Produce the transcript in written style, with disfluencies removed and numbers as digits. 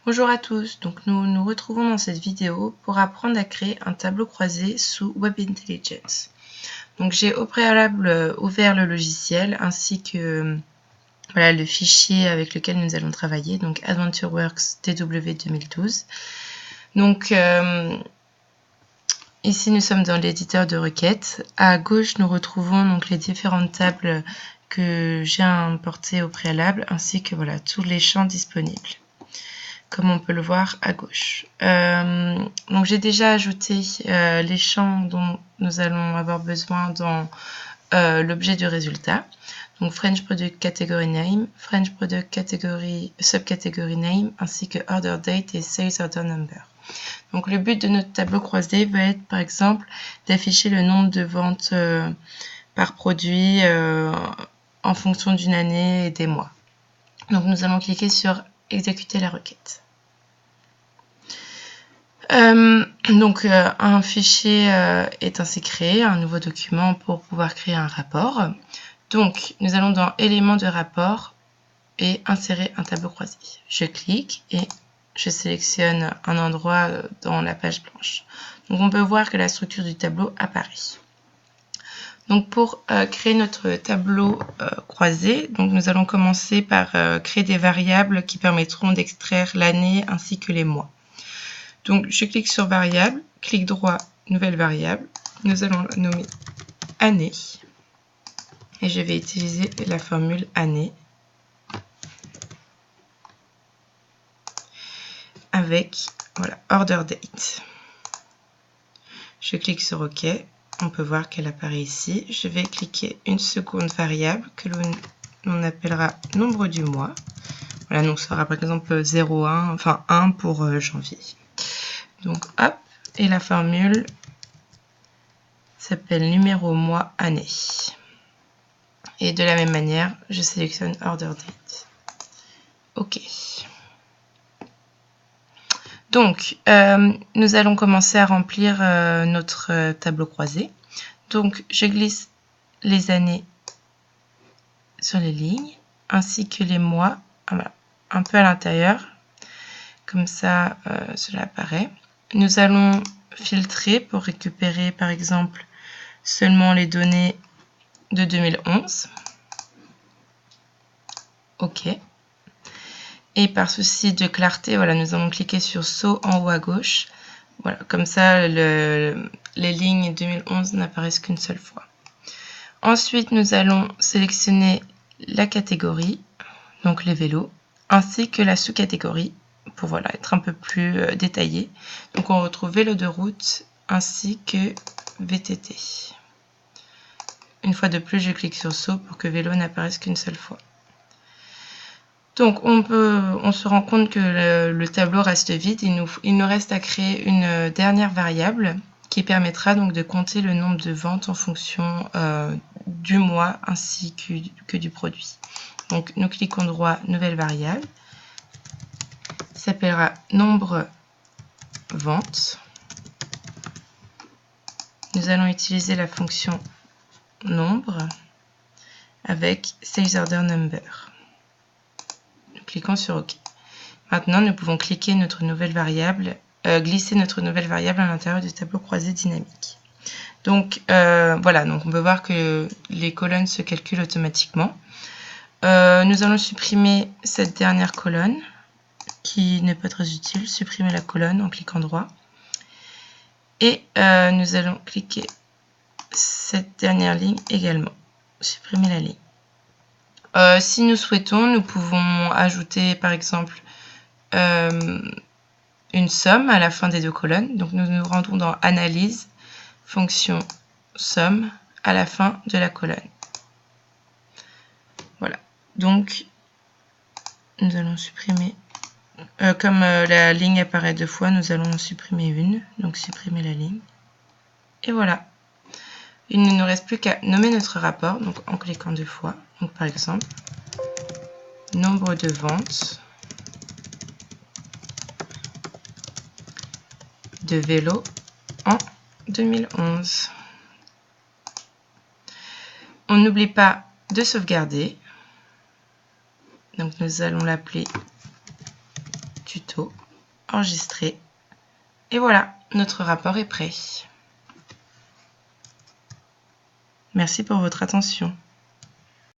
Bonjour à tous, donc nous nous retrouvons dans cette vidéo pour apprendre à créer un tableau croisé sous Web Intelligence. Donc j'ai au préalable ouvert le logiciel ainsi que le fichier avec lequel nous allons travailler, donc AdventureWorks TW 2012. Donc ici nous sommes dans l'éditeur de requêtes. À gauche nous retrouvons donc les différentes tables que j'ai importées au préalable ainsi que tous les champs disponibles, comme on peut le voir à gauche. Donc j'ai déjà ajouté les champs dont nous allons avoir besoin dans l'objet du résultat. Donc French Product Category Name, French Product Category Subcategory Name, ainsi que Order Date et Sales Order Number. Donc le but de notre tableau croisé va être par exemple d'afficher le nombre de ventes par produit en fonction d'une année et des mois. Donc nous allons cliquer sur exécuter la requête. Un fichier est ainsi créé, un nouveau document pour pouvoir créer un rapport. Donc nous allons dans éléments de rapport et insérer un tableau croisé. Je clique et je sélectionne un endroit dans la page blanche. Donc on peut voir que la structure du tableau apparaît. Donc pour créer notre tableau croisé, donc nous allons commencer par créer des variables qui permettront d'extraire l'année ainsi que les mois. Donc je clique sur variable, clic droit, nouvelle variable. Nous allons la nommer année et je vais utiliser la formule année avec order date. Je clique sur OK. On peut voir qu'elle apparaît ici. Je vais cliquer une seconde variable que l'on appellera nombre du mois. Voilà, donc ça sera par exemple 0,1, enfin 1 pour janvier. Donc hop, et la formule s'appelle numéro mois année. Et de la même manière, je sélectionne order date. OK. Donc, nous allons commencer à remplir notre tableau croisé. Donc, je glisse les années sur les lignes, ainsi que les mois, un peu à l'intérieur. Comme ça, cela apparaît. Nous allons filtrer pour récupérer, par exemple, seulement les données de 2011. OK. Et par souci de clarté, nous allons cliquer sur saut en haut à gauche. Voilà, comme ça, les lignes 2011 n'apparaissent qu'une seule fois. Ensuite, nous allons sélectionner la catégorie, donc les vélos, ainsi que la sous-catégorie, pour être un peu plus détaillé. Donc on retrouve vélo de route ainsi que VTT. Une fois de plus, je clique sur saut pour que vélo n'apparaisse qu'une seule fois. Donc on se rend compte que le tableau reste vide. Il nous reste à créer une dernière variable qui permettra donc de compter le nombre de ventes en fonction du mois ainsi que du produit. Donc nous cliquons droit, nouvelle variable, qui s'appellera nombre ventes. Nous allons utiliser la fonction nombre avec sales order number. Nous cliquons sur OK. Maintenant, nous pouvons cliquer notre nouvelle variable, glisser notre nouvelle variable à l'intérieur du tableau croisé dynamique. Donc donc on peut voir que les colonnes se calculent automatiquement. Nous allons supprimer cette dernière colonne qui n'est pas très utile. Supprimer la colonne en cliquant droit. Et nous allons cliquer cette dernière ligne également. Supprimer la ligne. Si nous souhaitons, nous pouvons ajouter par exemple une somme à la fin des deux colonnes. Donc nous nous rendons dans Analyse, fonction somme à la fin de la colonne. Voilà. Donc nous allons supprimer. Comme la ligne apparaît deux fois, nous allons en supprimer une. Donc supprimer la ligne. Et voilà. Il ne nous reste plus qu'à nommer notre rapport, donc en cliquant deux fois. Donc par exemple, nombre de ventes de vélos en 2011. On n'oublie pas de sauvegarder. Donc nous allons l'appeler tuto. tuto, enregistrer. Et voilà, notre rapport est prêt. Merci pour votre attention.